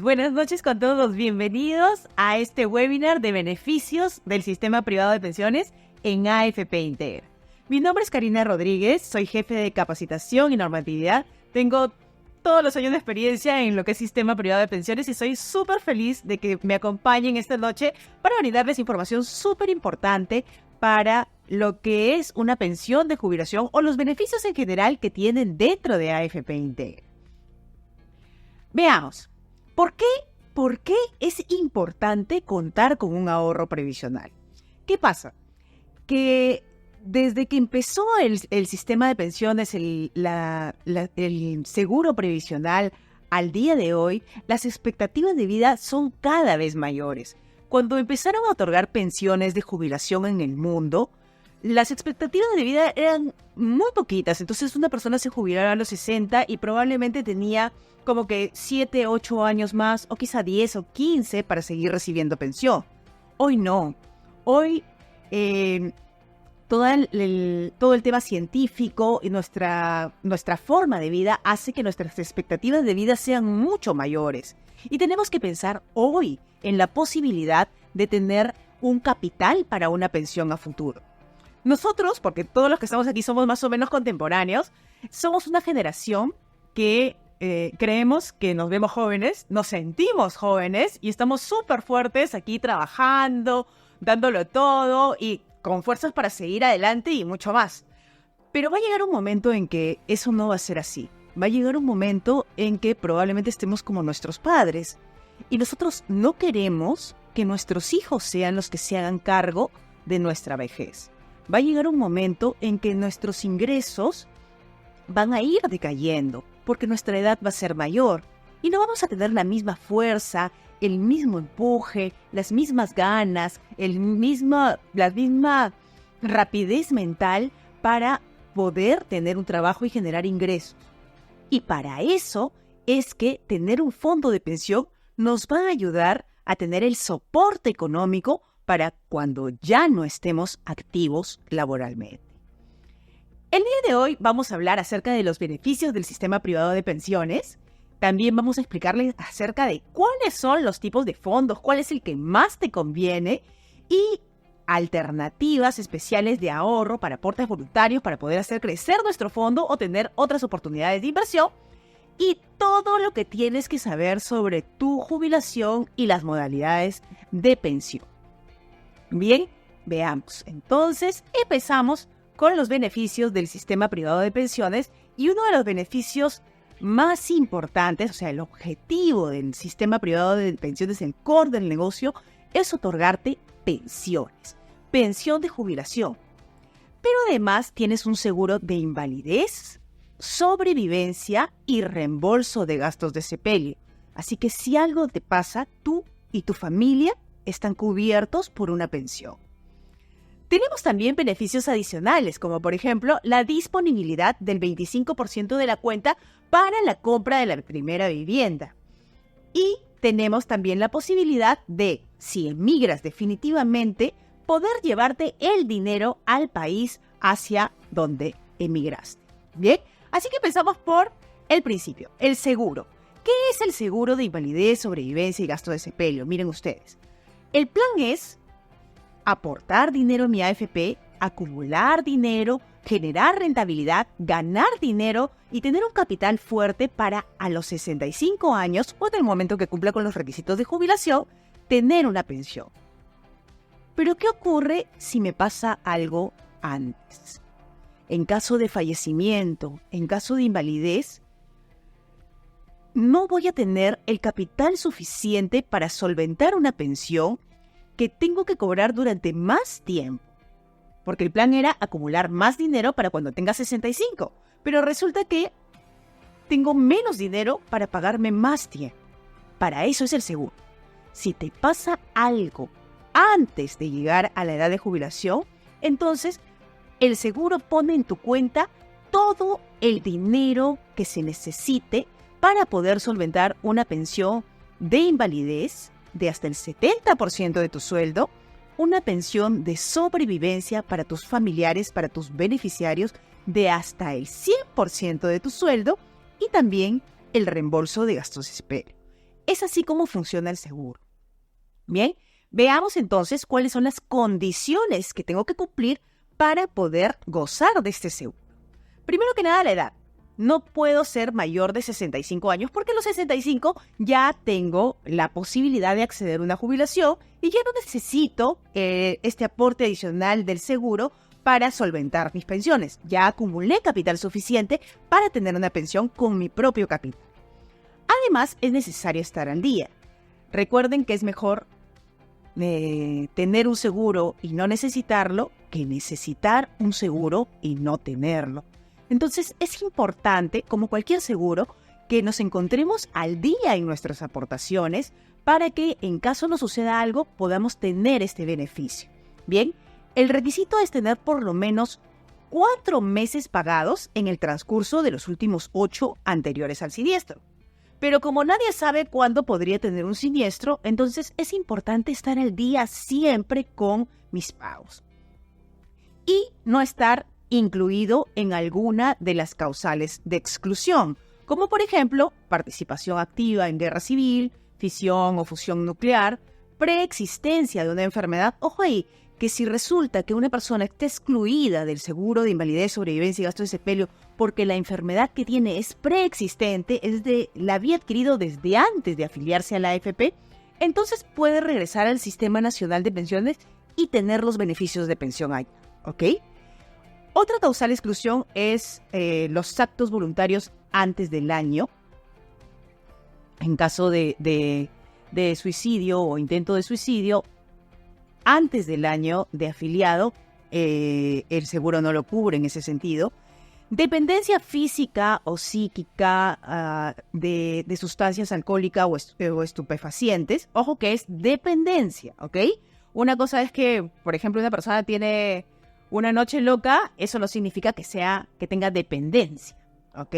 Buenas noches con todos. Bienvenidos a este webinar de beneficios del sistema privado de pensiones en AFP Integra. Mi nombre es Karina Rodríguez, soy jefe de capacitación y normatividad. Tengo todos los años de experiencia en lo que es sistema privado de pensiones y soy súper feliz de que me acompañen esta noche para brindarles información súper importante para lo que es una pensión de jubilación o los beneficios en general que tienen dentro de AFP Integra. Veamos, ¿por qué es importante contar con un ahorro previsional? ¿Qué pasa? Que desde que empezó el sistema de pensiones, el seguro previsional, al día de hoy, las expectativas de vida son cada vez mayores. Cuando empezaron a otorgar pensiones de jubilación en el mundo, las expectativas de vida eran muy poquitas. Entonces una persona se jubilaba a los 60 y probablemente tenía como que 7, 8 años más, o quizá 10 o 15 para seguir recibiendo pensión. Hoy no. Hoy todo el tema científico y nuestra forma de vida hace que nuestras expectativas de vida sean mucho mayores. Y tenemos que pensar hoy en la posibilidad de tener un capital para una pensión a futuro. Nosotros, porque todos los que estamos aquí somos más o menos contemporáneos, somos una generación que creemos que nos vemos jóvenes, nos sentimos jóvenes y estamos súper fuertes aquí trabajando, dándolo todo y con fuerzas para seguir adelante y mucho más. Pero va a llegar un momento en que eso no va a ser así. Va a llegar un momento en que probablemente estemos como nuestros padres y nosotros no queremos que nuestros hijos sean los que se hagan cargo de nuestra vejez. Va a llegar un momento en que nuestros ingresos van a ir decayendo porque nuestra edad va a ser mayor y no vamos a tener la misma fuerza, el mismo empuje, las mismas ganas, la misma rapidez mental para poder tener un trabajo y generar ingresos. Y para eso es que tener un fondo de pensión nos va a ayudar a tener el soporte económico para cuando ya no estemos activos laboralmente. El día de hoy vamos a hablar acerca de los beneficios del sistema privado de pensiones. También vamos a explicarles acerca de cuáles son los tipos de fondos, cuál es el que más te conviene y alternativas especiales de ahorro para aportes voluntarios para poder hacer crecer nuestro fondo o tener otras oportunidades de inversión y todo lo que tienes que saber sobre tu jubilación y las modalidades de pensión. Bien, veamos. Entonces, empezamos con los beneficios del sistema privado de pensiones y uno de los beneficios más importantes, o sea, el objetivo del sistema privado de pensiones, el core del negocio, es otorgarte pensiones, pensión de jubilación. Pero además tienes un seguro de invalidez, sobrevivencia y reembolso de gastos de sepelio. Así que si algo te pasa, tú y tu familia están cubiertos por una pensión. Tenemos también beneficios adicionales, como por ejemplo la disponibilidad del 25% de la cuenta para la compra de la primera vivienda. Y tenemos también la posibilidad de, si emigras definitivamente, poder llevarte el dinero al país hacia donde emigraste. Bien, así que empezamos por el principio, el seguro. ¿Qué es el seguro de invalidez, sobrevivencia y gasto de sepelio? Miren ustedes. El plan es aportar dinero en mi AFP, acumular dinero, generar rentabilidad, ganar dinero y tener un capital fuerte para a los 65 años o en el momento que cumpla con los requisitos de jubilación, tener una pensión. Pero ¿qué ocurre si me pasa algo antes? En caso de fallecimiento, en caso de invalidez, no voy a tener el capital suficiente para solventar una pensión que tengo que cobrar durante más tiempo. Porque el plan era acumular más dinero para cuando tenga 65. Pero resulta que tengo menos dinero para pagarme más tiempo. Para eso es el seguro. Si te pasa algo antes de llegar a la edad de jubilación, entonces el seguro pone en tu cuenta todo el dinero que se necesite para poder solventar una pensión de invalidez de hasta el 70% de tu sueldo, una pensión de sobrevivencia para tus familiares, para tus beneficiarios, de hasta el 100% de tu sueldo y también el reembolso de gastos de sepelio. es así como funciona el seguro. Bien, veamos entonces cuáles son las condiciones que tengo que cumplir para poder gozar de este seguro. Primero que nada, la edad. No puedo ser mayor de 65 años porque a los 65 ya tengo la posibilidad de acceder a una jubilación y ya no necesito este aporte adicional del seguro para solventar mis pensiones. Ya acumulé capital suficiente para tener una pensión con mi propio capital. Además, es necesario estar al día. Recuerden que es mejor tener un seguro y no necesitarlo que necesitar un seguro y no tenerlo. Entonces, es importante, como cualquier seguro, que nos encontremos al día en nuestras aportaciones para que, en caso nos suceda algo, podamos tener este beneficio. Bien, el requisito es tener por lo menos 4 meses pagados en el transcurso de los últimos 8 anteriores al siniestro. Pero como nadie sabe cuándo podría tener un siniestro, entonces es importante estar al día siempre con mis pagos. Y no estar incluido en alguna de las causales de exclusión, como por ejemplo participación activa en guerra civil, fisión o fusión nuclear, preexistencia de una enfermedad. Ojo ahí, que si resulta que una persona está excluida del seguro de invalidez, sobrevivencia y gasto de sepelio porque la enfermedad que tiene es preexistente, la había adquirido desde antes de afiliarse a la AFP, entonces puede regresar al Sistema Nacional de Pensiones y tener los beneficios de pensión ahí, ¿ok? Otra causal de exclusión es los actos voluntarios antes del año. En caso de suicidio o intento de suicidio, antes del año de afiliado, el seguro no lo cubre en ese sentido. Dependencia física o psíquica de sustancias alcohólicas o estupefacientes. Ojo que es dependencia, ¿ok? Una cosa es que, por ejemplo, una persona tiene una noche loca, eso no significa que tenga dependencia, ¿ok?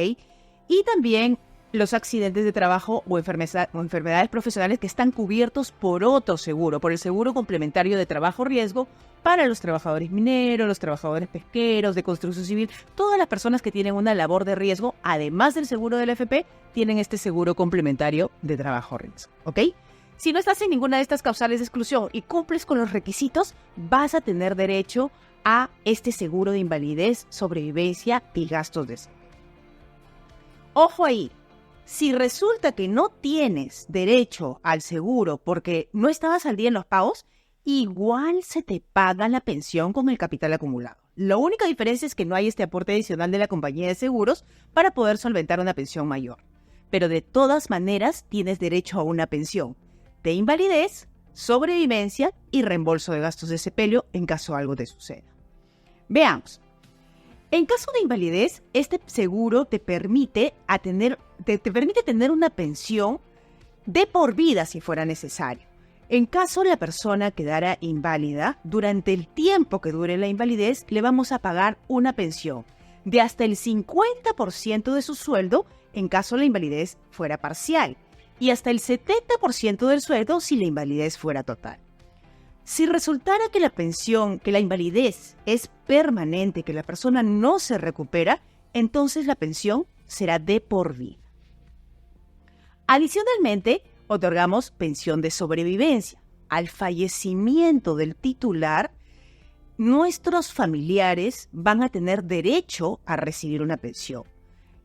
Y también los accidentes de trabajo o enfermedades profesionales que están cubiertos por otro seguro, por el seguro complementario de trabajo riesgo para los trabajadores mineros, los trabajadores pesqueros, de construcción civil, todas las personas que tienen una labor de riesgo, además del seguro del AFP, tienen este seguro complementario de trabajo riesgo, ¿ok? Si no estás en ninguna de estas causales de exclusión y cumples con los requisitos, vas a tener derecho a este seguro de invalidez, sobrevivencia y gastos de salud. Ojo ahí, si resulta que no tienes derecho al seguro porque no estabas al día en los pagos, igual se te paga la pensión con el capital acumulado. La única diferencia es que no hay este aporte adicional de la compañía de seguros para poder solventar una pensión mayor. Pero de todas maneras tienes derecho a una pensión de invalidez, sobrevivencia y reembolso de gastos de sepelio en caso algo te suceda. Veamos. En caso de invalidez, este seguro te permite tener una pensión de por vida si fuera necesario. En caso la persona quedara inválida, durante el tiempo que dure la invalidez, le vamos a pagar una pensión de hasta el 50% de su sueldo en caso la invalidez fuera parcial y hasta el 70% del sueldo si la invalidez fuera total. Si resultara que la invalidez es permanente, que la persona no se recupera, entonces la pensión será de por vida. Adicionalmente, otorgamos pensión de sobrevivencia. Al fallecimiento del titular, nuestros familiares van a tener derecho a recibir una pensión.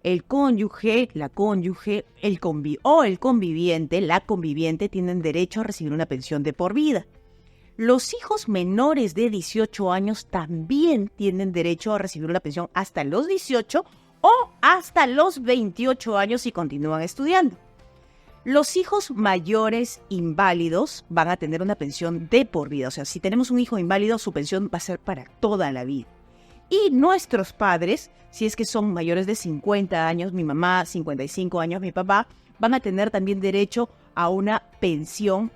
El cónyuge, la cónyuge, el conviviente, la conviviente tienen derecho a recibir una pensión de por vida. Los hijos menores de 18 años también tienen derecho a recibir una pensión hasta los 18 o hasta los 28 años si continúan estudiando. Los hijos mayores inválidos van a tener una pensión de por vida. O sea, si tenemos un hijo inválido, su pensión va a ser para toda la vida. Y nuestros padres, si es que son mayores de 50 años, mi mamá, 55 años, mi papá, van a tener también derecho a una pensión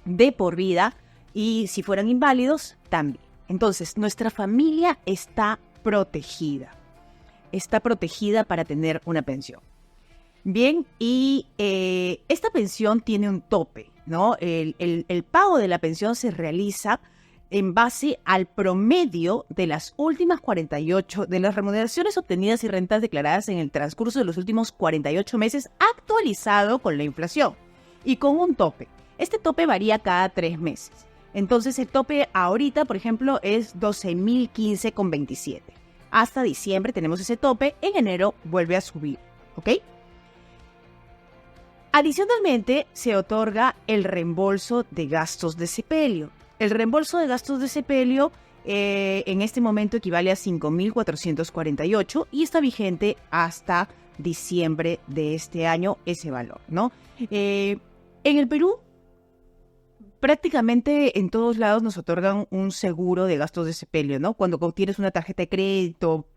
de por vida. Y si fueran inválidos, también. Entonces, nuestra familia está protegida. Está protegida para tener una pensión. Bien, y esta pensión tiene un tope, ¿no? El pago de la pensión se realiza en base al promedio de las últimas 48, de las remuneraciones obtenidas y rentas declaradas en el transcurso de los últimos 48 meses, actualizado con la inflación. y con un tope. Este tope varía cada 3 meses. Entonces el tope ahorita, por ejemplo, es 12.015,27. Hasta diciembre tenemos ese tope, en enero vuelve a subir, ¿ok? Adicionalmente, se otorga el reembolso de gastos de sepelio. El reembolso de gastos de sepelio en este momento equivale a 5.448 y está vigente hasta diciembre de este año ese valor, ¿no? En el Perú, prácticamente en todos lados nos otorgan un seguro de gastos de sepelio, ¿no? Cuando tienes una tarjeta de crédito,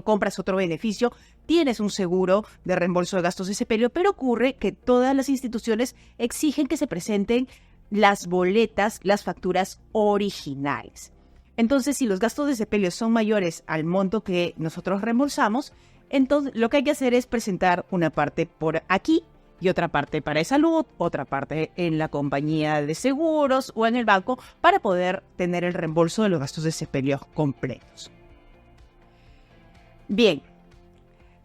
compras otro beneficio, tienes un seguro de reembolso de gastos de sepelio, pero ocurre que todas las instituciones exigen que se presenten las boletas, las facturas originales. Entonces, si los gastos de sepelio son mayores al monto que nosotros reembolsamos, entonces lo que hay que hacer es presentar una parte por aquí y otra parte para salud, otra parte en la compañía de seguros o en el banco para poder tener el reembolso de los gastos de sepelio completos. Bien,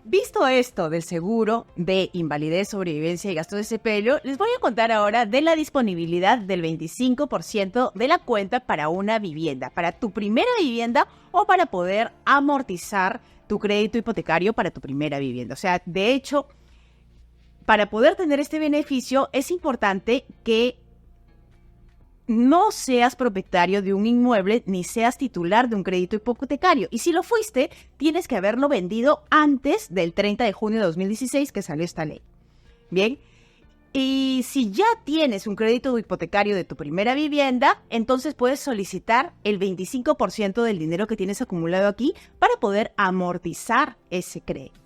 visto esto del seguro de invalidez, sobrevivencia y gastos de sepelio, les voy a contar ahora de la disponibilidad del 25% de la cuenta para una vivienda, para tu primera vivienda o para poder amortizar tu crédito hipotecario para tu primera vivienda. O sea, de hecho, para poder tener este beneficio es importante que no seas propietario de un inmueble ni seas titular de un crédito hipotecario. Y si lo fuiste, tienes que haberlo vendido antes del 30 de junio de 2016 que salió esta ley. Bien, y si ya tienes un crédito hipotecario de tu primera vivienda, entonces puedes solicitar el 25% del dinero que tienes acumulado aquí para poder amortizar ese crédito.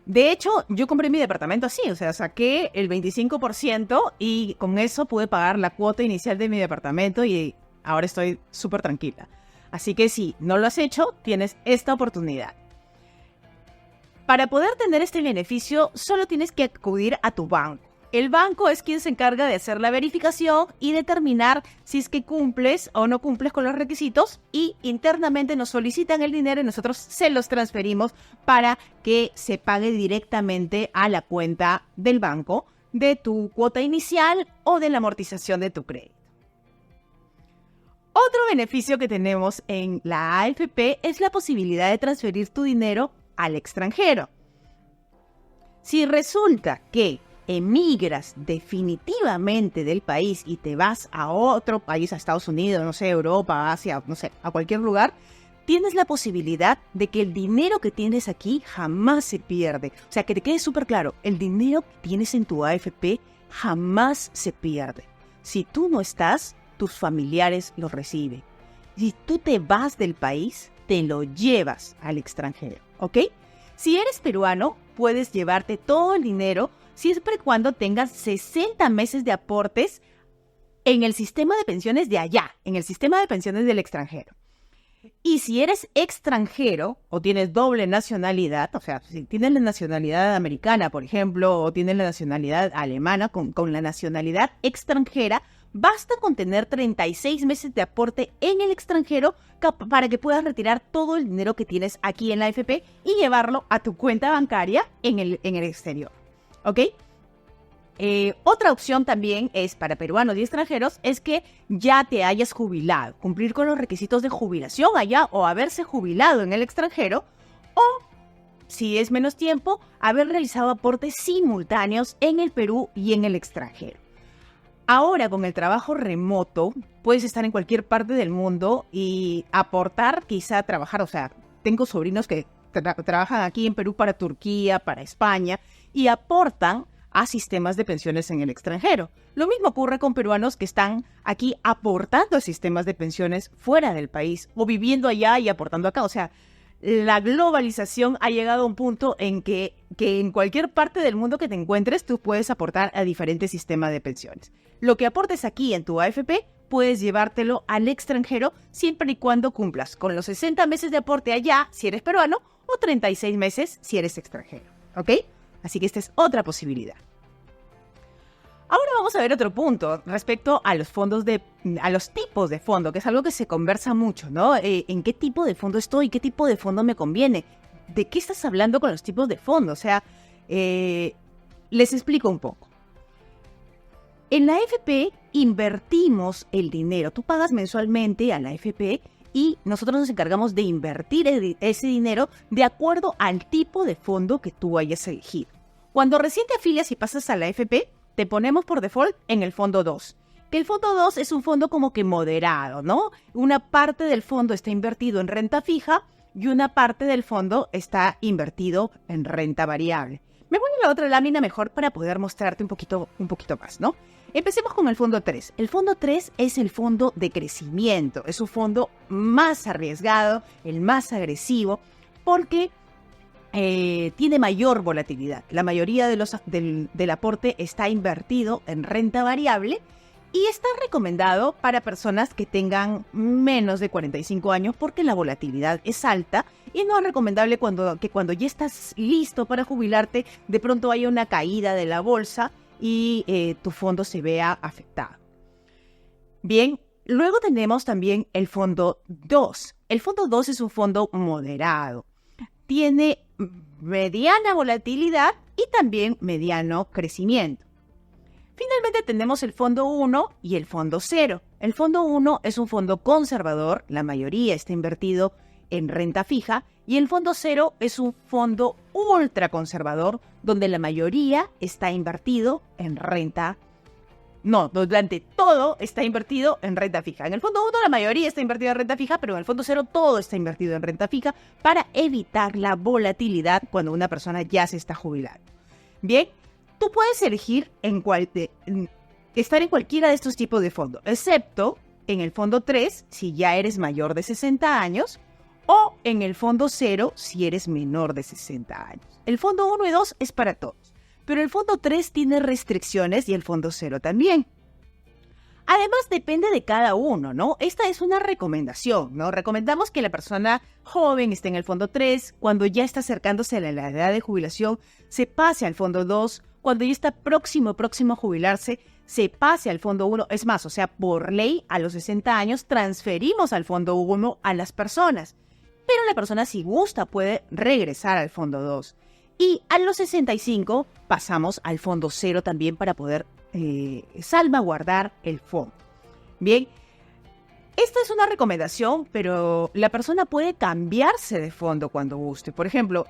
De hecho, yo compré mi departamento así, o sea, saqué el 25% y con eso pude pagar la cuota inicial de mi departamento y ahora estoy súper tranquila. Así que si no lo has hecho, tienes esta oportunidad. Para poder tener este beneficio, solo tienes que acudir a tu banco. El banco es quien se encarga de hacer la verificación y determinar si es que cumples o no cumples con los requisitos y internamente nos solicitan el dinero y nosotros se los transferimos para que se pague directamente a la cuenta del banco de tu cuota inicial o de la amortización de tu crédito. Otro beneficio que tenemos en la AFP es la posibilidad de transferir tu dinero al extranjero. Si resulta que emigras definitivamente del país y te vas a otro país, a Estados Unidos, no sé, Europa, Asia, no sé, a cualquier lugar, tienes la posibilidad de que el dinero que tienes aquí jamás se pierde. O sea, que te quede súper claro, el dinero que tienes en tu AFP jamás se pierde. Si tú no estás, tus familiares lo reciben. Si tú te vas del país, te lo llevas al extranjero, ¿ok? Si eres peruano, puedes llevarte todo el dinero siempre y cuando tengas 60 meses de aportes en el sistema de pensiones de allá, en el sistema de pensiones del extranjero. Y si eres extranjero o tienes doble nacionalidad, o sea, si tienes la nacionalidad americana, por ejemplo, o tienes la nacionalidad alemana con la nacionalidad extranjera, basta con tener 36 meses de aporte en el extranjero para que puedas retirar todo el dinero que tienes aquí en la AFP y llevarlo a tu cuenta bancaria en el exterior. ¿Ok? Otra opción también es para peruanos y extranjeros es que ya te hayas jubilado, cumplir con los requisitos de jubilación allá o haberse jubilado en el extranjero o, si es menos tiempo, haber realizado aportes simultáneos en el Perú y en el extranjero. Ahora con el trabajo remoto puedes estar en cualquier parte del mundo y aportar, quizá trabajar, o sea, tengo sobrinos que trabajan aquí en Perú para Turquía, para España y aportan a sistemas de pensiones en el extranjero. Lo mismo ocurre con peruanos que están aquí aportando a sistemas de pensiones fuera del país o viviendo allá y aportando acá. O sea, la globalización ha llegado a un punto en que en cualquier parte del mundo que te encuentres, tú puedes aportar a diferentes sistemas de pensiones. Lo que aportes aquí en tu AFP, puedes llevártelo al extranjero siempre y cuando cumplas con los 60 meses de aporte allá, si eres peruano, o 36 meses si eres extranjero. ¿Ok? Así que esta es otra posibilidad. Ahora vamos a ver otro punto respecto a los a los tipos de fondo, que es algo que se conversa mucho, ¿no? ¿En qué tipo de fondo estoy? ¿Qué tipo de fondo me conviene? ¿De qué estás hablando con los tipos de fondo? O sea, Les explico un poco. En la AFP invertimos el dinero. Tú pagas mensualmente a la AFP y nosotros nos encargamos de invertir ese dinero de acuerdo al tipo de fondo que tú hayas elegido. Cuando recién te afilias y pasas a la AFP, te ponemos por default en el fondo 2. Que el fondo 2 es un fondo como que moderado, ¿no? Una parte del fondo está invertido en renta fija y una parte del fondo está invertido en renta variable. Me voy a la otra lámina mejor para poder mostrarte un poquito más, ¿no? Empecemos con el fondo 3. El fondo 3 es el fondo de crecimiento. Es un fondo más arriesgado, el más agresivo, porque tiene mayor volatilidad. La mayoría del aporte está invertido en renta variable y está recomendado para personas que tengan menos de 45 años porque la volatilidad es alta y no es recomendable que cuando ya estás listo para jubilarte, de pronto haya una caída de la bolsa y tu fondo se vea afectado. Bien, luego tenemos también el fondo 2. El fondo 2 es un fondo moderado. Tiene mediana volatilidad y también mediano crecimiento. Finalmente tenemos el fondo 1 y el fondo 0. El fondo 1 es un fondo conservador, la mayoría está invertido en renta fija, y el fondo 0 es un fondo ultra conservador, donde la mayoría está invertido en renta. No, durante todo está invertido en renta fija. En el fondo 1 la mayoría está invertida en renta fija, pero en el fondo 0 todo está invertido en renta fija para evitar la volatilidad cuando una persona ya se está jubilando. Bien, tú puedes elegir estar en cualquiera de estos tipos de fondos, excepto en el fondo 3 si ya eres mayor de 60 años o en el fondo 0 si eres menor de 60 años. El fondo 1 y 2 es para todos. Pero el fondo 3 tiene restricciones y el fondo 0 también. Además, depende de cada uno, ¿no? Esta es una recomendación, ¿no? Recomendamos que la persona joven esté en el fondo 3, cuando ya está acercándose a la edad de jubilación, se pase al fondo 2, cuando ya está próximo a jubilarse, se pase al fondo 1. Es más, o sea, por ley, a los 60 años transferimos al fondo 1 a las personas. Pero la persona, si gusta, puede regresar al fondo 2. Y a los 65 pasamos al fondo 0 también para poder salvaguardar el fondo. Bien, esta es una recomendación, pero la persona puede cambiarse de fondo cuando guste. Por ejemplo,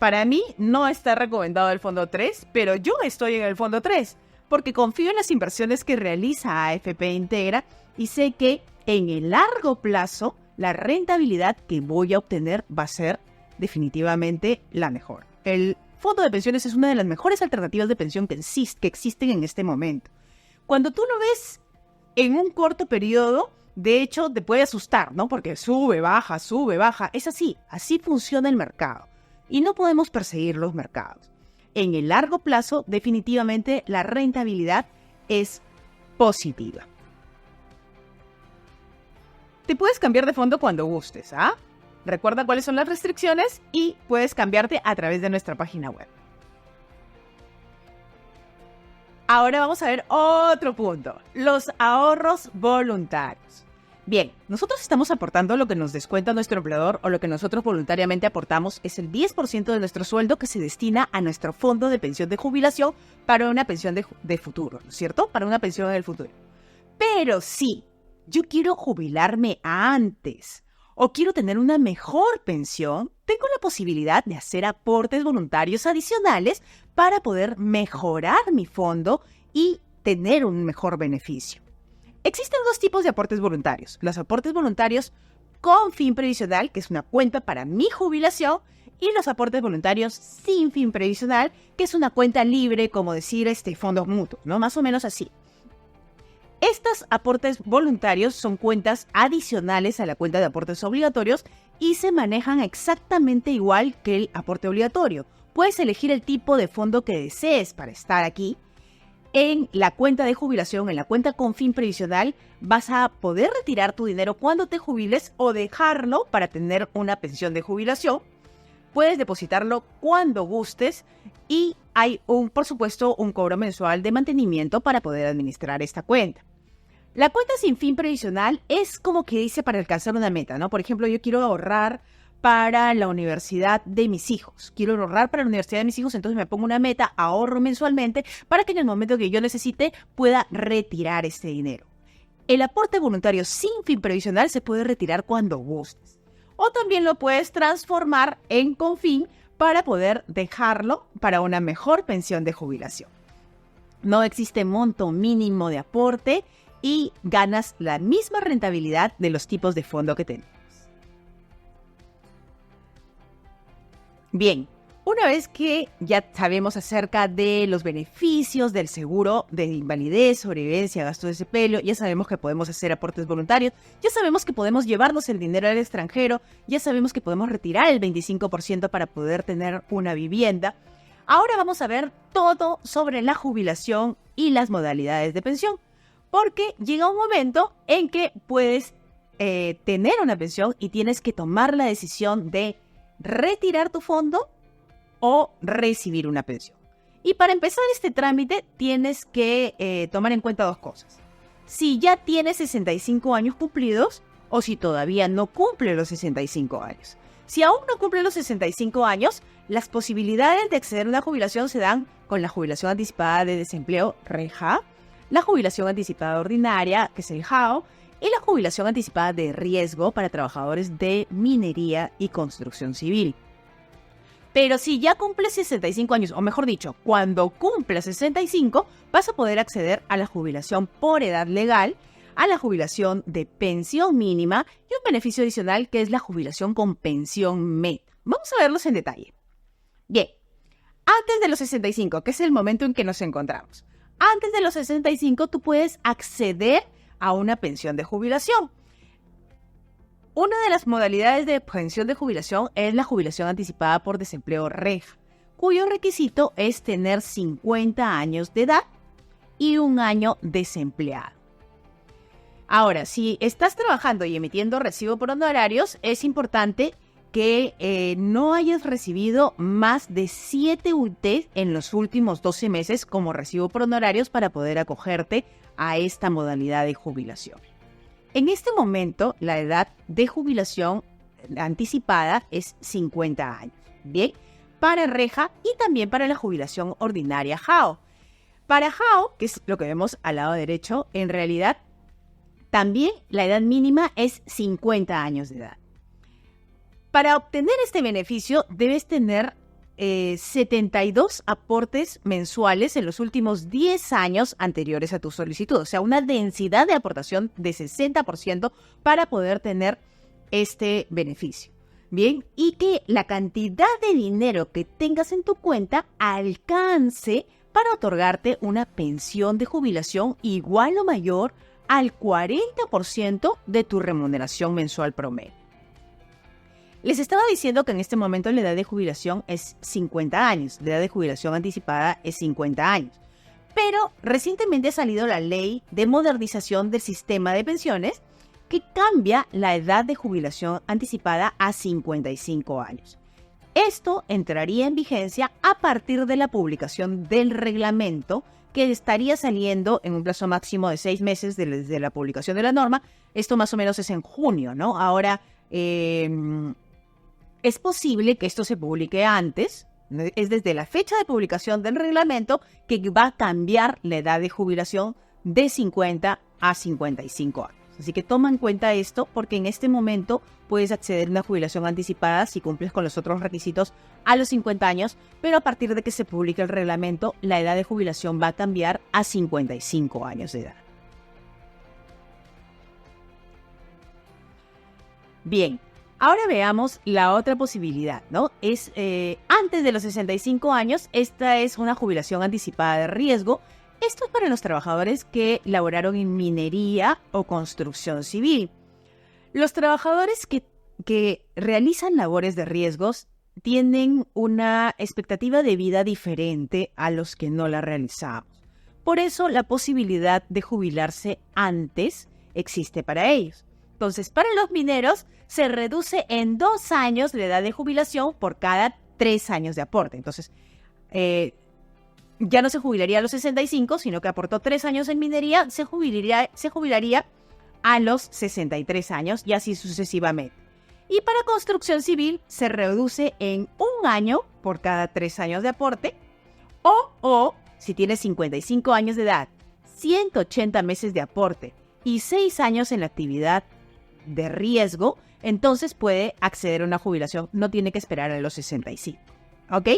para mí no está recomendado el fondo 3, pero yo estoy en el fondo 3 porque confío en las inversiones que realiza AFP Integra y sé que en el largo plazo la rentabilidad que voy a obtener va a ser definitivamente la mejor. El fondo de pensiones es una de las mejores alternativas de pensión que existen en este momento. Cuando tú lo ves en un corto periodo, de hecho te puede asustar, ¿no? Porque sube, baja. Es así funciona el mercado. Y no podemos perseguir los mercados. En el largo plazo, definitivamente la rentabilidad es positiva. Te puedes cambiar de fondo cuando gustes, ¿ah? Recuerda cuáles son las restricciones y puedes cambiarte a través de nuestra página web. Ahora vamos a ver otro punto, los ahorros voluntarios. Bien, nosotros estamos aportando lo que nos descuenta nuestro empleador o lo que nosotros voluntariamente aportamos es el 10% de nuestro sueldo que se destina a nuestro fondo de pensión de jubilación para una pensión de futuro, ¿no es cierto? Para una pensión en el futuro. Pero sí, yo quiero jubilarme antes o quiero tener una mejor pensión, tengo la posibilidad de hacer aportes voluntarios adicionales para poder mejorar mi fondo y tener un mejor beneficio. Existen dos tipos de aportes voluntarios. Los aportes voluntarios con fin previsional, que es una cuenta para mi jubilación, y los aportes voluntarios sin fin previsional, que es una cuenta libre, como decir fondos mutuos, ¿no? Más o menos así. Estos aportes voluntarios son cuentas adicionales a la cuenta de aportes obligatorios y se manejan exactamente igual que el aporte obligatorio. Puedes elegir el tipo de fondo que desees para estar aquí. En la cuenta de jubilación, en la cuenta con fin previsional, vas a poder retirar tu dinero cuando te jubiles o dejarlo para tener una pensión de jubilación. Puedes depositarlo cuando gustes y hay por supuesto, un cobro mensual de mantenimiento para poder administrar esta cuenta. La cuenta sin fin previsional es como que dice para alcanzar una meta, ¿no? Por ejemplo, yo quiero ahorrar para la universidad de mis hijos. Quiero ahorrar para la universidad de mis hijos, entonces me pongo una meta, ahorro mensualmente para que en el momento que yo necesite pueda retirar este dinero. El aporte voluntario sin fin previsional se puede retirar cuando gustes. O también lo puedes transformar en Confin para poder dejarlo para una mejor pensión de jubilación. No existe monto mínimo de aporte y ganas la misma rentabilidad de los tipos de fondo que tenemos. Bien, una vez que ya sabemos acerca de los beneficios del seguro de invalidez, sobrevivencia, gasto de sepelio, ya sabemos que podemos hacer aportes voluntarios, ya sabemos que podemos llevarnos el dinero al extranjero, ya sabemos que podemos retirar el 25% para poder tener una vivienda. Ahora vamos a ver todo sobre la jubilación y las modalidades de pensión, porque llega un momento en que puedes tener una pensión y tienes que tomar la decisión de retirar tu fondo o recibir una pensión. Y para empezar este trámite tienes que tomar en cuenta dos cosas. Si ya tienes 65 años cumplidos o si todavía no cumple los 65 años. Si aún no cumple los 65 años, las posibilidades de acceder a una jubilación se dan con la jubilación anticipada de desempleo REJA, la jubilación anticipada ordinaria, que es el JAO, y la jubilación anticipada de riesgo para trabajadores de minería y construcción civil. Pero si ya cumples 65 años, o mejor dicho, cuando cumplas 65, vas a poder acceder a la jubilación por edad legal, a la jubilación de pensión mínima y un beneficio adicional que es la jubilación con pensión meta. Vamos a verlos en detalle. Bien, antes de los 65, que es el momento en que nos encontramos. Antes de los 65, tú puedes acceder a una pensión de jubilación. Una de las modalidades de pensión de jubilación es la jubilación anticipada por desempleo REJA, cuyo requisito es tener 50 años de edad y un año desempleado. Ahora, si estás trabajando y emitiendo recibo por honorarios, es importante que no hayas recibido más de 7 UT en los últimos 12 meses como recibo por honorarios para poder acogerte a esta modalidad de jubilación. En este momento, la edad de jubilación anticipada es 50 años, ¿bien? Para REJA y también para la jubilación ordinaria JAO. Para JAO, que es lo que vemos al lado derecho, en realidad también la edad mínima es 50 años de edad. Para obtener este beneficio debes tener 72 aportes mensuales en los últimos 10 años anteriores a tu solicitud. O sea, una densidad de aportación de 60% para poder tener este beneficio. Bien, y que la cantidad de dinero que tengas en tu cuenta alcance para otorgarte una pensión de jubilación igual o mayor al 40% de tu remuneración mensual promedio. Les estaba diciendo que en este momento la edad de jubilación es 50 años, la edad de jubilación anticipada es 50 años. Pero recientemente ha salido la ley de modernización del sistema de pensiones que cambia la edad de jubilación anticipada a 55 años. Esto entraría en vigencia a partir de la publicación del reglamento que estaría saliendo en un plazo máximo de 6 meses desde la publicación de la norma. Esto más o menos es en junio, ¿no? Ahora, es posible que esto se publique antes, es desde la fecha de publicación del reglamento que va a cambiar la edad de jubilación de 50 a 55 años. Así que toma en cuenta esto porque en este momento puedes acceder a una jubilación anticipada si cumples con los otros requisitos a los 50 años, pero a partir de que se publique el reglamento, la edad de jubilación va a cambiar a 55 años de edad. Bien. Ahora veamos la otra posibilidad, ¿no? Es antes de los 65 años, esta es una jubilación anticipada de riesgo. Esto es para los trabajadores que laboraron en minería o construcción civil. Los trabajadores que realizan labores de riesgos tienen una expectativa de vida diferente a los que no la realizamos. Por eso la posibilidad de jubilarse antes existe para ellos. Entonces, para los mineros se reduce en 2 años la edad de jubilación por cada 3 años de aporte. Entonces, ya no se jubilaría a los 65, sino que aportó 3 años en minería, se jubilaría a los 63 años y así sucesivamente. Y para construcción civil se reduce en 1 año por cada 3 años de aporte, o si tienes 55 años de edad, 180 meses de aporte y 6 años en la actividad de riesgo, entonces puede acceder a una jubilación, no tiene que esperar a los 65, ¿ok?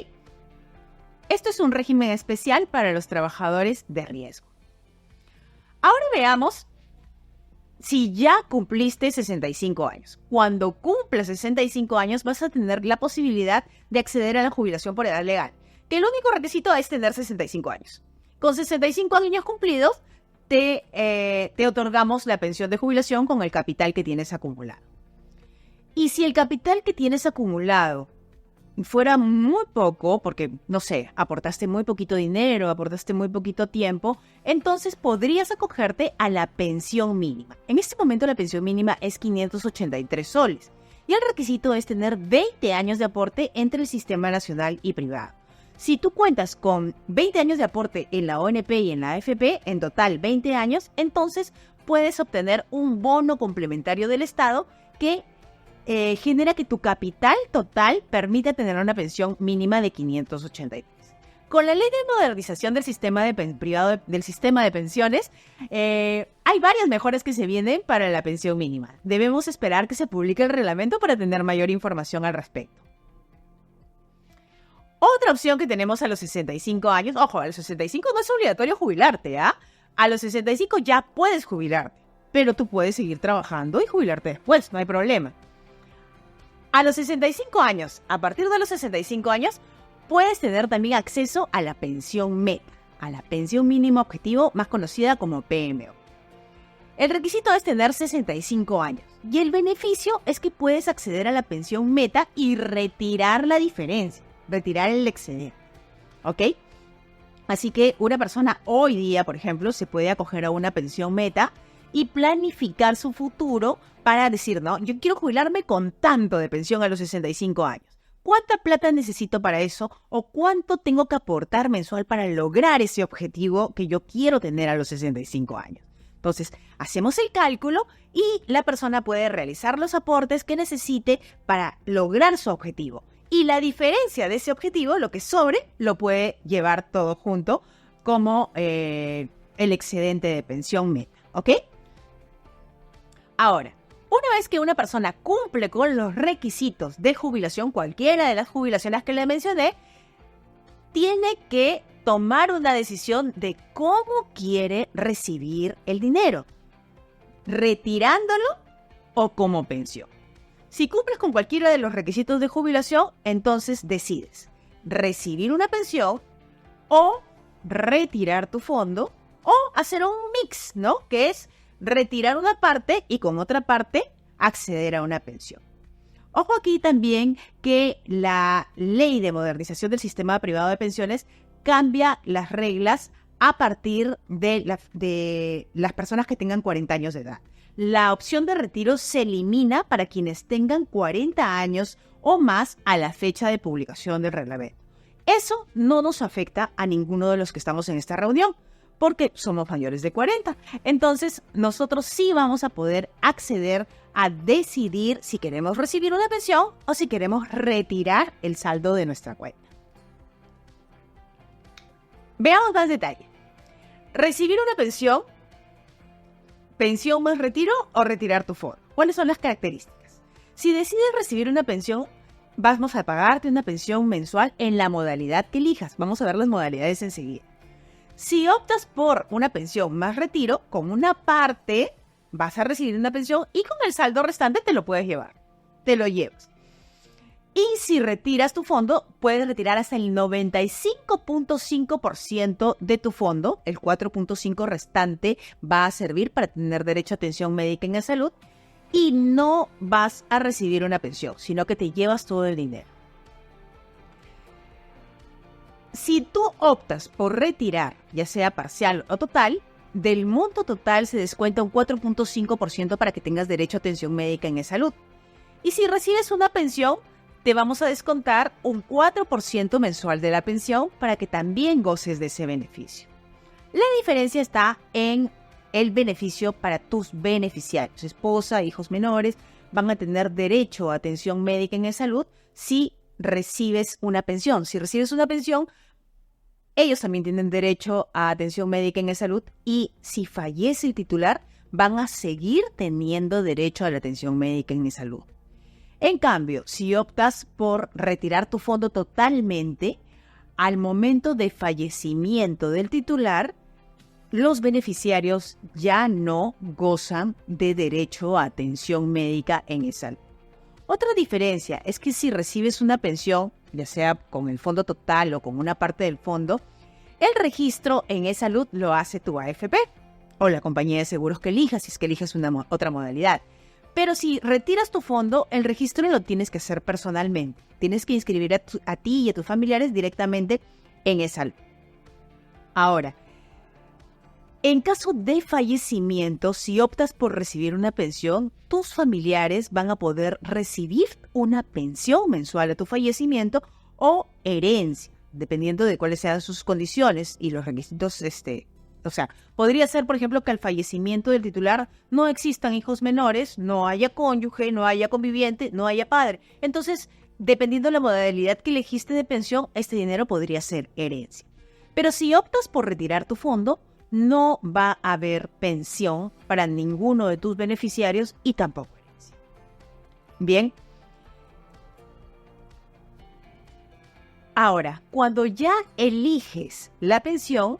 Esto es un régimen especial para los trabajadores de riesgo. Ahora veamos si ya cumpliste 65 años. Cuando cumplas 65 años vas a tener la posibilidad de acceder a la jubilación por edad legal, que el único requisito es tener 65 años. Con 65 años cumplidos, te otorgamos la pensión de jubilación con el capital que tienes acumulado. Y si el capital que tienes acumulado fuera muy poco, porque, no sé, aportaste muy poquito dinero, aportaste muy poquito tiempo, entonces podrías acogerte a la pensión mínima. En este momento la pensión mínima es 583 soles y el requisito es tener 20 años de aporte entre el sistema nacional y privado. Si tú cuentas con 20 años de aporte en la ONP y en la AFP, en total 20 años, entonces puedes obtener un bono complementario del Estado que genera que tu capital total permita tener una pensión mínima de 583. Con la ley de modernización del sistema del sistema de pensiones, hay varias mejoras que se vienen para la pensión mínima. Debemos esperar que se publique el reglamento para tener mayor información al respecto. Otra opción que tenemos a los 65 años, ojo, a los 65 no es obligatorio jubilarte, ¿ah? A los 65 ya puedes jubilarte, pero tú puedes seguir trabajando y jubilarte después, no hay problema. A los 65 años, a partir de los 65 años, puedes tener también acceso a la pensión META, a la pensión mínima objetivo, más conocida como PMO. El requisito es tener 65 años y el beneficio es que puedes acceder a la pensión META y retirar la diferencia, retirar el excedente, ¿ok? Así que una persona hoy día, por ejemplo, se puede acoger a una pensión META y planificar su futuro para decir, no, yo quiero jubilarme con tanto de pensión a los 65 años. ¿Cuánta plata necesito para eso? ¿O cuánto tengo que aportar mensual para lograr ese objetivo que yo quiero tener a los 65 años? Entonces, hacemos el cálculo y la persona puede realizar los aportes que necesite para lograr su objetivo. Y la diferencia de ese objetivo, lo que sobre, lo puede llevar todo junto como el excedente de pensión META, ¿ok? Ahora, una vez que una persona cumple con los requisitos de jubilación, cualquiera de las jubilaciones que le mencioné, tiene que tomar una decisión de cómo quiere recibir el dinero, retirándolo o como pensión. Si cumples con cualquiera de los requisitos de jubilación, entonces decides recibir una pensión o retirar tu fondo o hacer un mix, ¿no? Que es retirar una parte y con otra parte acceder a una pensión. Ojo aquí también que la ley de modernización del sistema privado de pensiones cambia las reglas a partir de las personas que tengan 40 años de edad. La opción de retiro se elimina para quienes tengan 40 años o más a la fecha de publicación del reglamento. Eso no nos afecta a ninguno de los que estamos en esta reunión, porque somos mayores de 40. Entonces, nosotros sí vamos a poder acceder a decidir si queremos recibir una pensión o si queremos retirar el saldo de nuestra cuenta. Veamos más detalle. Recibir una pensión más retiro o retirar tu fondo. ¿Cuáles son las características? Si decides recibir una pensión, vamos a pagarte una pensión mensual en la modalidad que elijas. Vamos a ver las modalidades enseguida. Si optas por una pensión más retiro, con una parte vas a recibir una pensión y con el saldo restante te lo puedes llevar. Te lo llevas. Y si retiras tu fondo, puedes retirar hasta el 95.5% de tu fondo. El 4.5% restante va a servir para tener derecho a atención médica en la salud y no vas a recibir una pensión, sino que te llevas todo el dinero. Si tú optas por retirar, ya sea parcial o total, del monto total se descuenta un 4.5% para que tengas derecho a atención médica en salud. Y si recibes una pensión, te vamos a descontar un 4% mensual de la pensión para que también goces de ese beneficio. La diferencia está en el beneficio para tus beneficiarios, esposa, hijos menores, van a tener derecho a atención médica en salud si recibes una pensión. Si recibes una pensión, ellos también tienen derecho a atención médica en salud y si fallece el titular, van a seguir teniendo derecho a la atención médica en salud. En cambio, si optas por retirar tu fondo totalmente, al momento de fallecimiento del titular, los beneficiarios ya no gozan de derecho a atención médica en salud. Otra diferencia es que si recibes una pensión, ya sea con el fondo total o con una parte del fondo, el registro en salud lo hace tu AFP o la compañía de seguros que elijas, si es que eliges otra modalidad. Pero si retiras tu fondo, el registro lo tienes que hacer personalmente. Tienes que inscribir a ti y a tus familiares directamente en salud. Ahora, en caso de fallecimiento, si optas por recibir una pensión, tus familiares van a poder recibir una pensión mensual a tu fallecimiento o herencia, dependiendo de cuáles sean sus condiciones y los requisitos. O sea, podría ser, por ejemplo, que al fallecimiento del titular no existan hijos menores, no haya cónyuge, no haya conviviente, no haya padre. Entonces, dependiendo de la modalidad que elegiste de pensión, este dinero podría ser herencia. Pero si optas por retirar tu fondo, no va a haber pensión para ninguno de tus beneficiarios y tampoco herencia. Bien. Ahora, cuando ya eliges la pensión,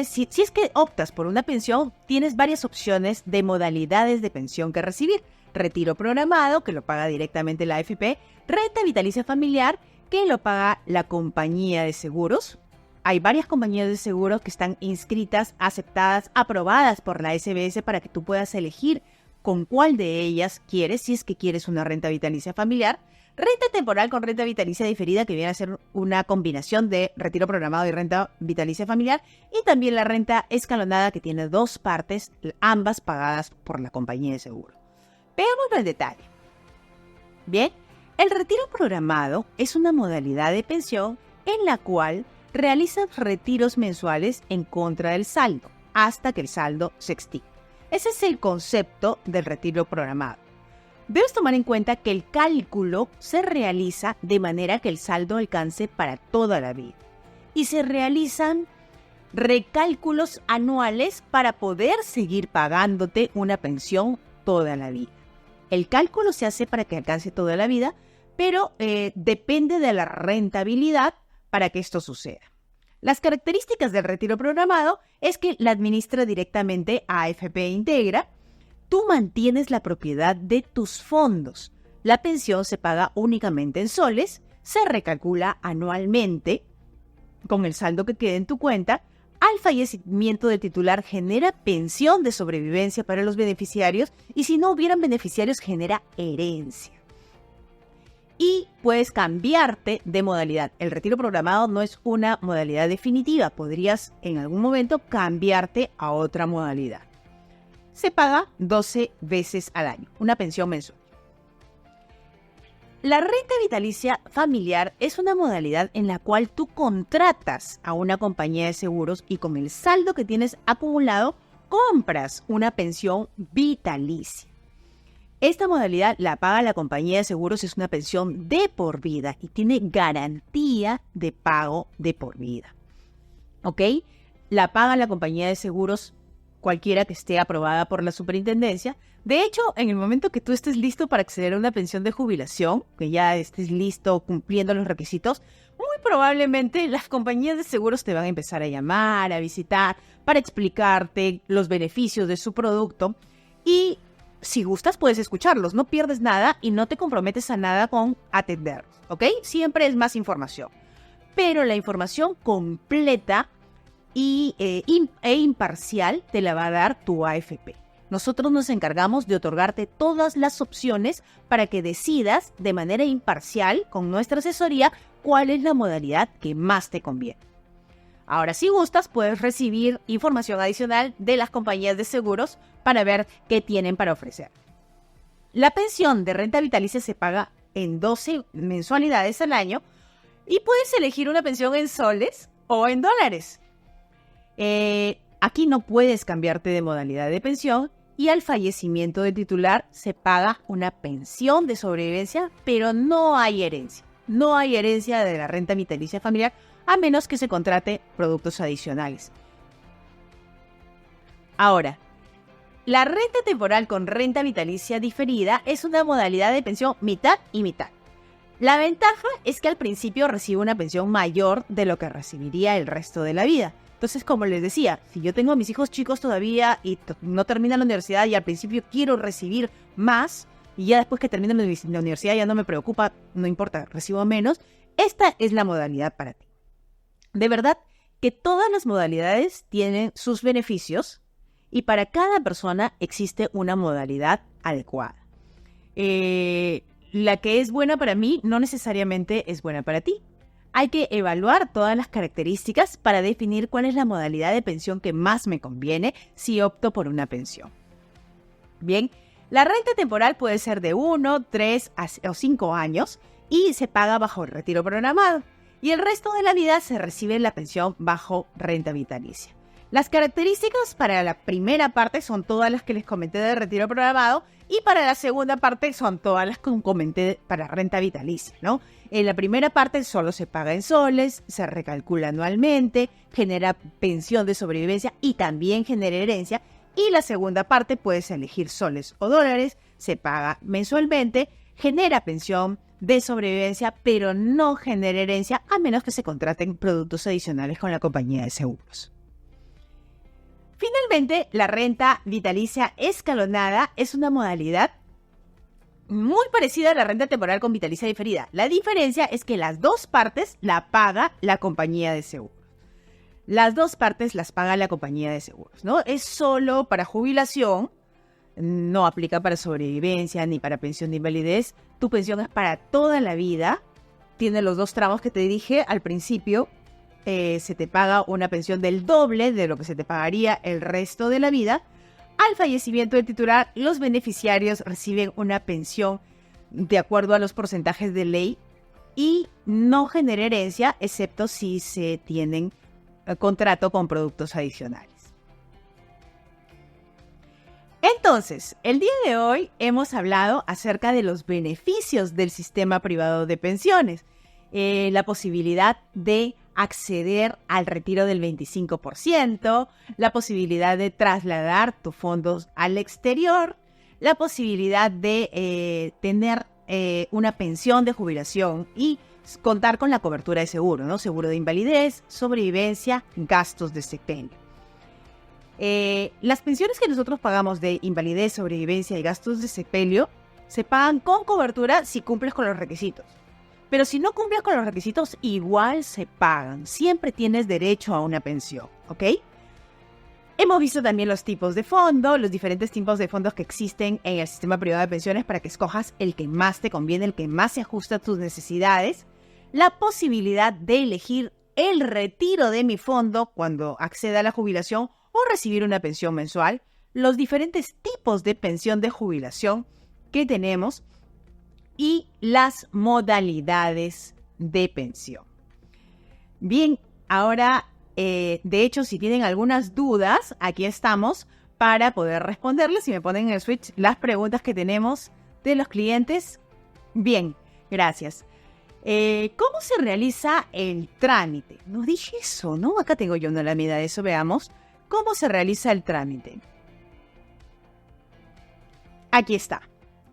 si es que optas por una pensión, tienes varias opciones de modalidades de pensión que recibir. Retiro programado, que lo paga directamente la AFP, renta vitalicia familiar, que lo paga la compañía de seguros. Hay varias compañías de seguros que están inscritas, aceptadas, aprobadas por la SBS para que tú puedas elegir con cuál de ellas quieres, si es que quieres una renta vitalicia familiar. Renta temporal con renta vitalicia diferida, que viene a ser una combinación de retiro programado y renta vitalicia familiar. Y también la renta escalonada, que tiene dos partes, ambas pagadas por la compañía de seguro. Veámoslo en detalle. Bien, el retiro programado es una modalidad de pensión en la cual realizas retiros mensuales en contra del saldo, hasta que el saldo se extinga. Ese es el concepto del retiro programado. Debes tomar en cuenta que el cálculo se realiza de manera que el saldo alcance para toda la vida. Y se realizan recálculos anuales para poder seguir pagándote una pensión toda la vida. El cálculo se hace para que alcance toda la vida, pero depende de la rentabilidad para que esto suceda. Las características del retiro programado es que la administra directamente AFP Integra. Tú mantienes la propiedad de tus fondos. La pensión se paga únicamente en soles, se recalcula anualmente con el saldo que quede en tu cuenta. Al fallecimiento del titular genera pensión de sobrevivencia para los beneficiarios y si no hubieran beneficiarios genera herencia. Y puedes cambiarte de modalidad. El retiro programado no es una modalidad definitiva. Podrías en algún momento cambiarte a otra modalidad. Se paga 12 veces al año, una pensión mensual. La renta vitalicia familiar es una modalidad en la cual tú contratas a una compañía de seguros y con el saldo que tienes acumulado compras una pensión vitalicia. Esta modalidad la paga la compañía de seguros, es una pensión de por vida y tiene garantía de pago de por vida. ¿Ok? La paga la compañía de seguros cualquiera que esté aprobada por la superintendencia. De hecho, en el momento que tú estés listo para acceder a una pensión de jubilación, que ya estés listo cumpliendo los requisitos, muy probablemente las compañías de seguros te van a empezar a llamar, a visitar, para explicarte los beneficios de su producto. Y si gustas, puedes escucharlos, no pierdes nada y no te comprometes a nada con atenderlos, ¿ok? Siempre es más información. Pero la información completa e imparcial te la va a dar tu AFP. Nosotros nos encargamos de otorgarte todas las opciones para que decidas de manera imparcial con nuestra asesoría cuál es la modalidad que más te conviene. Ahora, si gustas, puedes recibir información adicional de las compañías de seguros para ver qué tienen para ofrecer. La pensión de renta vitalicia se paga en 12 mensualidades al año y puedes elegir una pensión en soles o en dólares. Aquí no puedes cambiarte de modalidad de pensión y al fallecimiento del titular se paga una pensión de sobrevivencia, pero no hay herencia. No hay herencia de la renta vitalicia familiar a menos que se contrate productos adicionales. Ahora, la renta temporal con renta vitalicia diferida es una modalidad de pensión mitad y mitad. La ventaja es que al principio recibe una pensión mayor de lo que recibiría el resto de la vida. Entonces, como les decía, si yo tengo a mis hijos chicos todavía y no terminan la universidad y al principio quiero recibir más, y ya después que terminen la universidad ya no me preocupa, no importa, recibo menos, esta es la modalidad para ti. De verdad que todas las modalidades tienen sus beneficios y para cada persona existe una modalidad adecuada. La que es buena para mí no necesariamente es buena para ti. Hay que evaluar todas las características para definir cuál es la modalidad de pensión que más me conviene si opto por una pensión. Bien, la renta temporal puede ser de 1, 3 o 5 años y se paga bajo el retiro programado. Y el resto de la vida se recibe la pensión bajo renta vitalicia. Las características para la primera parte son todas las que les comenté de retiro programado y para la segunda parte son todas las que comenté para renta vitalicia, ¿no? En la primera parte solo se paga en soles, se recalcula anualmente, genera pensión de sobrevivencia y también genera herencia. Y la segunda parte puedes elegir soles o dólares, se paga mensualmente, genera pensión de sobrevivencia, pero no genera herencia a menos que se contraten productos adicionales con la compañía de seguros. Finalmente, la renta vitalicia escalonada es una modalidad muy parecida a la renta temporal con vitalicia diferida. La diferencia es que las dos partes la paga la compañía de seguros. Las dos partes las paga la compañía de seguros, ¿no? Es solo para jubilación, no aplica para sobrevivencia ni para pensión de invalidez. Tu pensión es para toda la vida. Tiene los dos tramos que te dije al principio. Se te paga una pensión del doble de lo que se te pagaría el resto de la vida. Al fallecimiento del titular, los beneficiarios reciben una pensión de acuerdo a los porcentajes de ley y no genera herencia, excepto si se tienen contrato con productos adicionales. Entonces, el día de hoy hemos hablado acerca de los beneficios del sistema privado de pensiones, la posibilidad de acceder al retiro del 25%, la posibilidad de trasladar tus fondos al exterior, la posibilidad de tener una pensión de jubilación y contar con la cobertura de seguro, ¿no? Seguro de invalidez, sobrevivencia, gastos de sepelio. Las pensiones que nosotros pagamos de invalidez, sobrevivencia y gastos de sepelio se pagan con cobertura si cumples con los requisitos. Pero si no cumples con los requisitos, igual se pagan. Siempre tienes derecho a una pensión, ¿ok? Hemos visto también los tipos de fondo, los diferentes tipos de fondos que existen en el sistema privado de pensiones para que escojas el que más te conviene, el que más se ajusta a tus necesidades. La posibilidad de elegir el retiro de mi fondo cuando acceda a la jubilación o recibir una pensión mensual. Los diferentes tipos de pensión de jubilación que tenemos y las modalidades de pensión. Bien, ahora, de hecho, si tienen algunas dudas, aquí estamos para poder responderles. Si me ponen en el switch las preguntas que tenemos de los clientes. Bien, gracias. ¿Cómo se realiza el trámite? No dije eso, ¿no? Acá tengo yo una lámina de eso, veamos. ¿Cómo se realiza el trámite? Aquí está.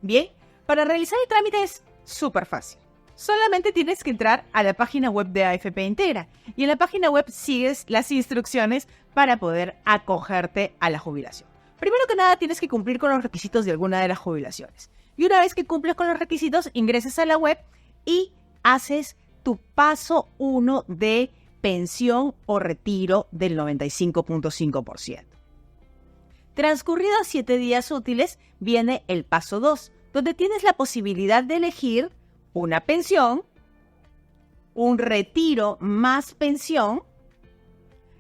Bien. Para realizar el trámite es súper fácil. Solamente tienes que entrar a la página web de AFP Integra y en la página web sigues las instrucciones para poder acogerte a la jubilación. Primero que nada, tienes que cumplir con los requisitos de alguna de las jubilaciones. Y una vez que cumples con los requisitos, ingresas a la web y haces tu paso 1 de pensión o retiro del 95.5%. Transcurridos 7 días útiles, viene el paso 2. Donde tienes la posibilidad de elegir una pensión, un retiro más pensión,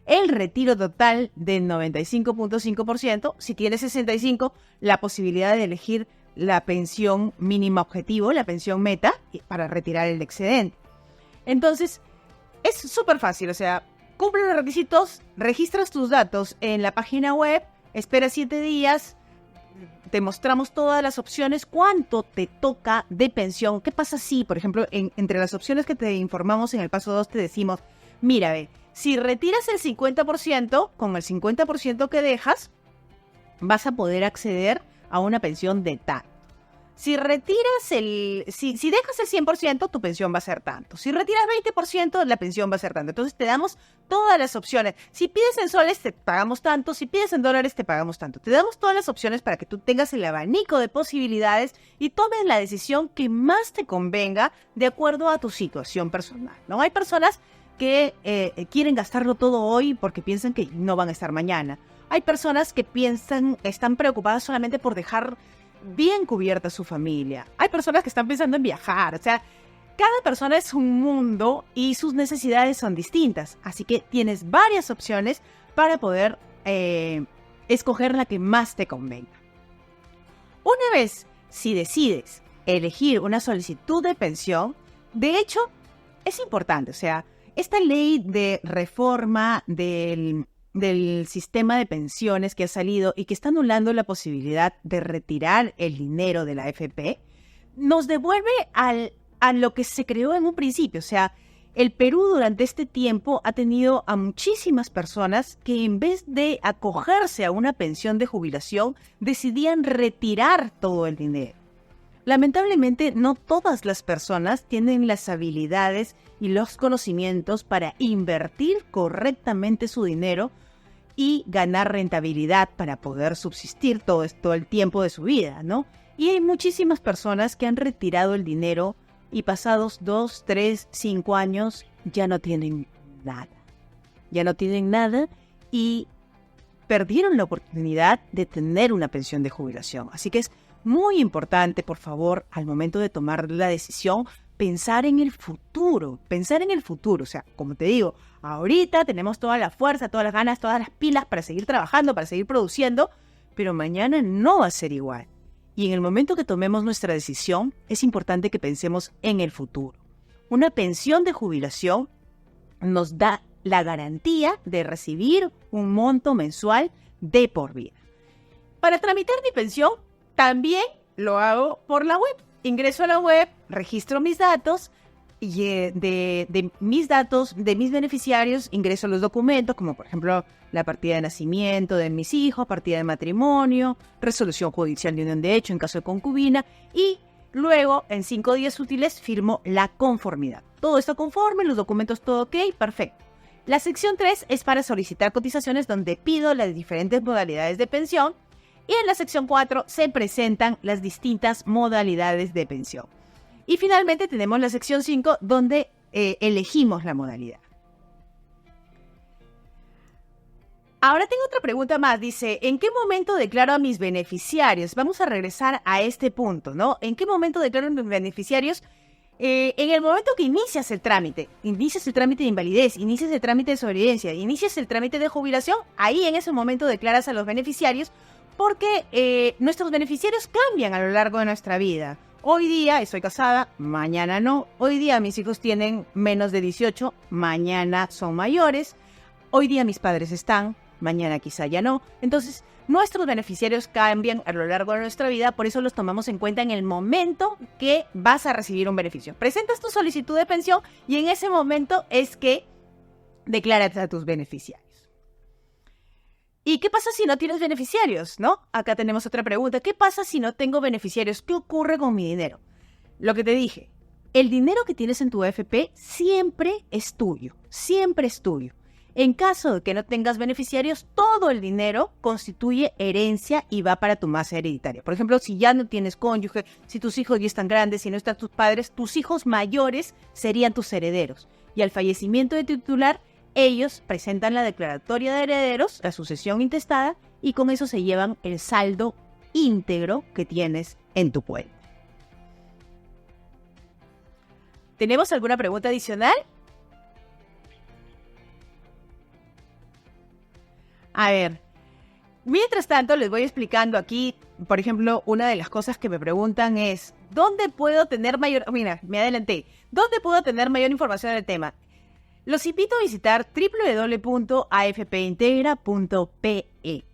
el retiro total del 95.5%, si tienes 65, la posibilidad de elegir la pensión mínima objetivo, la pensión meta, para retirar el excedente. Entonces, es súper fácil, o sea, cumple los requisitos, registras tus datos en la página web, esperas 7 días, te mostramos todas las opciones, cuánto te toca de pensión. ¿Qué pasa si, por ejemplo, entre las opciones que te informamos en el paso 2 te decimos, mira, ve, si retiras el 50%, con el 50% que dejas, vas a poder acceder a una pensión de tanto. Si retiras si dejas el 100%, tu pensión va a ser tanto. Si retiras 20%, la pensión va a ser tanto. Entonces te damos todas las opciones. Si pides en soles, te pagamos tanto. Si pides en dólares, te pagamos tanto. Te damos todas las opciones para que tú tengas el abanico de posibilidades y tomes la decisión que más te convenga de acuerdo a tu situación personal, ¿no? Hay personas que quieren gastarlo todo hoy porque piensan que no van a estar mañana. Hay personas que están preocupadas solamente por dejar bien cubierta su familia. Hay personas que están pensando en viajar. O sea, cada persona es un mundo y sus necesidades son distintas. Así que tienes varias opciones para poder escoger la que más te convenga. Una vez, si decides elegir una solicitud de pensión, de hecho, es importante. O sea, esta ley de reforma del sistema de pensiones que ha salido y que está anulando la posibilidad de retirar el dinero de la AFP, nos devuelve a lo que se creó en un principio. O sea, el Perú durante este tiempo ha tenido a muchísimas personas que en vez de acogerse a una pensión de jubilación, decidían retirar todo el dinero. Lamentablemente, no todas las personas tienen las habilidades y los conocimientos para invertir correctamente su dinero y ganar rentabilidad para poder subsistir todo el tiempo de su vida, ¿no? Y hay muchísimas personas que han retirado el dinero y pasados 2, 3, 5 años ya no tienen nada. Ya no tienen nada y perdieron la oportunidad de tener una pensión de jubilación. Así que es muy importante, por favor, al momento de tomar la decisión, pensar en el futuro. O sea, como te digo, ahorita tenemos toda la fuerza, todas las ganas, todas las pilas para seguir trabajando, para seguir produciendo, pero mañana no va a ser igual. Y en el momento que tomemos nuestra decisión, es importante que pensemos en el futuro. Una pensión de jubilación nos da la garantía de recibir un monto mensual de por vida. Para tramitar mi pensión, también lo hago por la web. Ingreso a la web, registro mis datos y de mis beneficiarios, ingreso los documentos, como por ejemplo la partida de nacimiento de mis hijos, partida de matrimonio, resolución judicial de unión de hecho en caso de concubina, y luego en 5 días útiles firmo la conformidad. Todo está conforme, los documentos todo ok, perfecto. La sección 3 es para solicitar cotizaciones, donde pido las diferentes modalidades de pensión. Y en la sección 4 se presentan las distintas modalidades de pensión. Y finalmente tenemos la sección 5, donde elegimos la modalidad. Ahora tengo otra pregunta más. Dice, ¿en qué momento declaro a mis beneficiarios? Vamos a regresar a este punto, ¿no? ¿En qué momento declaro a mis beneficiarios? En el momento que inicias el trámite de invalidez, inicias el trámite de sobrevivencia, inicias el trámite de jubilación, ahí en ese momento declaras a los beneficiarios, porque nuestros beneficiarios cambian a lo largo de nuestra vida. Hoy día estoy casada, mañana no. Hoy día mis hijos tienen menos de 18, mañana son mayores. Hoy día mis padres están, mañana quizá ya no. Entonces, nuestros beneficiarios cambian a lo largo de nuestra vida, por eso los tomamos en cuenta en el momento que vas a recibir un beneficio. Presentas tu solicitud de pensión y en ese momento es que declaras a tus beneficiarios. ¿Y qué pasa si no tienes beneficiarios, no? Acá tenemos otra pregunta. ¿Qué pasa si no tengo beneficiarios? ¿Qué ocurre con mi dinero? Lo que te dije, el dinero que tienes en tu AFP siempre es tuyo, siempre es tuyo. En caso de que no tengas beneficiarios, todo el dinero constituye herencia y va para tu masa hereditaria. Por ejemplo, si ya no tienes cónyuge, si tus hijos ya están grandes, si no están tus padres, tus hijos mayores serían tus herederos. Y al fallecimiento de tu titular, ellos presentan la declaratoria de herederos, la sucesión intestada, y con eso se llevan el saldo íntegro que tienes en tu cuenta. ¿Tenemos alguna pregunta adicional? A ver, mientras tanto les voy explicando aquí, por ejemplo, una de las cosas que me preguntan es, ¿dónde puedo tener mayor... Mira, me adelanté. ¿Dónde puedo tener mayor información del tema? Los invito a visitar www.afpintegra.pe.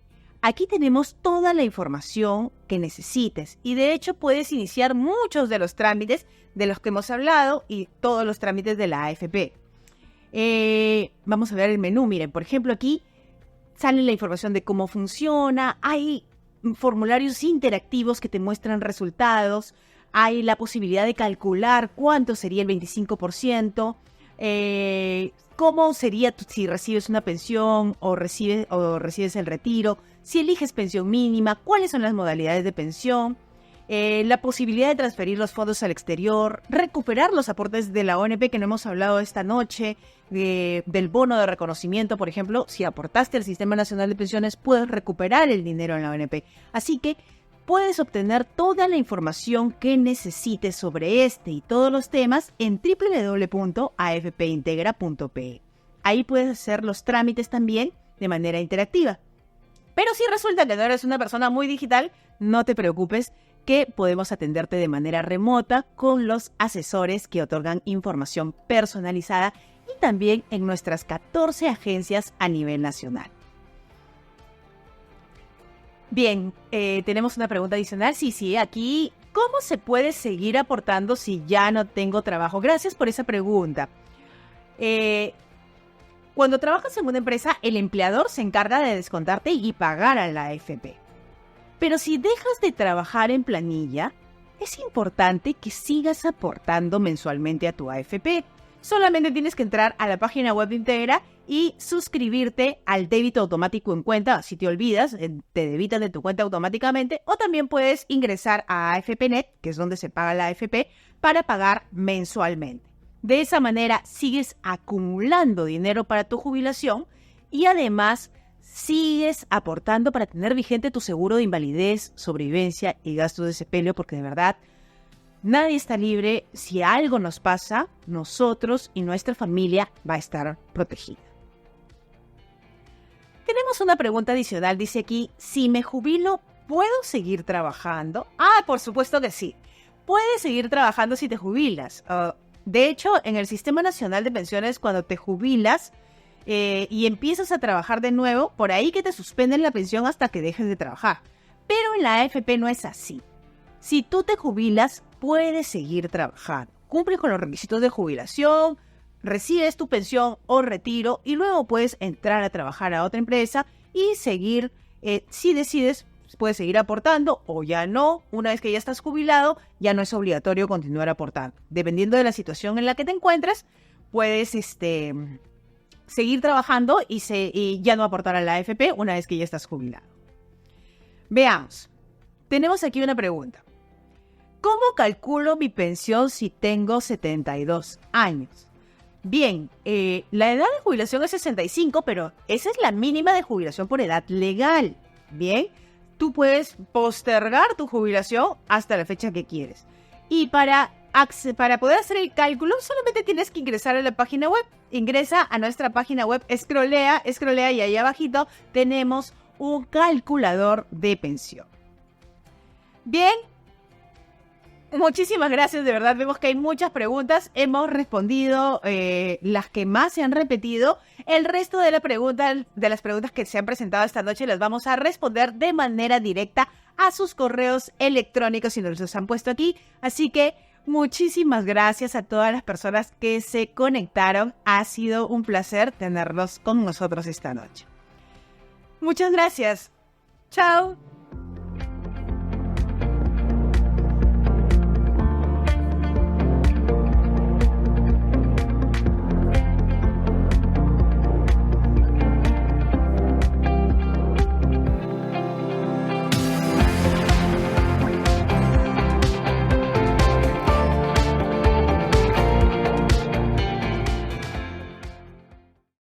Aquí tenemos toda la información que necesites y de hecho puedes iniciar muchos de los trámites de los que hemos hablado y todos los trámites de la AFP. Vamos a ver el menú. Miren, por ejemplo, aquí sale la información de cómo funciona, hay formularios interactivos que te muestran resultados, hay la posibilidad de calcular cuánto sería el 25%, cómo sería si recibes una pensión o recibes el retiro, si eliges pensión mínima, cuáles son las modalidades de pensión, la posibilidad de transferir los fondos al exterior, recuperar los aportes de la ONP que no hemos hablado esta noche, del bono de reconocimiento, por ejemplo, si aportaste al Sistema Nacional de Pensiones, puedes recuperar el dinero en la ONP. Así que puedes obtener toda la información que necesites sobre este y todos los temas en www.afpintegra.pe. Ahí puedes hacer los trámites también de manera interactiva. Pero si resulta que no eres una persona muy digital, no te preocupes, que podemos atenderte de manera remota con los asesores que otorgan información personalizada y también en nuestras 14 agencias a nivel nacional. Bien, tenemos una pregunta adicional. Sí, aquí, ¿cómo se puede seguir aportando si ya no tengo trabajo? Gracias por esa pregunta. Cuando trabajas en una empresa, el empleador se encarga de descontarte y pagar a la AFP. Pero si dejas de trabajar en planilla, es importante que sigas aportando mensualmente a tu AFP. Solamente tienes que entrar a la página web de Integra y suscribirte al débito automático en cuenta. Si te olvidas, te debitan de tu cuenta automáticamente. O también puedes ingresar a AFPNet, que es donde se paga la AFP, para pagar mensualmente. De esa manera sigues acumulando dinero para tu jubilación y además sigues aportando para tener vigente tu seguro de invalidez, sobrevivencia y gastos de sepelio, porque de verdad nadie está libre. Si algo nos pasa, nosotros y nuestra familia va a estar protegida. Tenemos una pregunta adicional, dice aquí, si me jubilo, ¿puedo seguir trabajando? Por supuesto que sí. Puedes seguir trabajando si te jubilas. De hecho, en el Sistema Nacional de Pensiones, cuando te jubilas, y empiezas a trabajar de nuevo, por ahí que te suspenden la pensión hasta que dejes de trabajar. Pero en la AFP no es así. Si tú te jubilas, puedes seguir trabajando. Cumples con los requisitos de jubilación, recibes tu pensión o retiro y luego puedes entrar a trabajar a otra empresa y seguir, si decides, puedes seguir aportando o ya no. Una vez que ya estás jubilado, ya no es obligatorio continuar aportando. Dependiendo de la situación en la que te encuentres, puedes seguir trabajando y ya no aportar a la AFP una vez que ya estás jubilado. Veamos. Tenemos aquí una pregunta. ¿Cómo calculo mi pensión si tengo 72 años? Bien, la edad de jubilación es 65, pero esa es la mínima de jubilación por edad legal. Bien, tú puedes postergar tu jubilación hasta la fecha que quieres. Y para poder hacer el cálculo, solamente tienes que ingresar a la página web. Ingresa a nuestra página web, scrollea y ahí abajito tenemos un calculador de pensión. Bien, muchísimas gracias, de verdad. Vemos que hay muchas preguntas. Hemos respondido las que más se han repetido. El resto de las preguntas que se han presentado esta noche las vamos a responder de manera directa a sus correos electrónicos si nos los han puesto aquí. Así que muchísimas gracias a todas las personas que se conectaron. Ha sido un placer tenerlos con nosotros esta noche. Muchas gracias. Chao.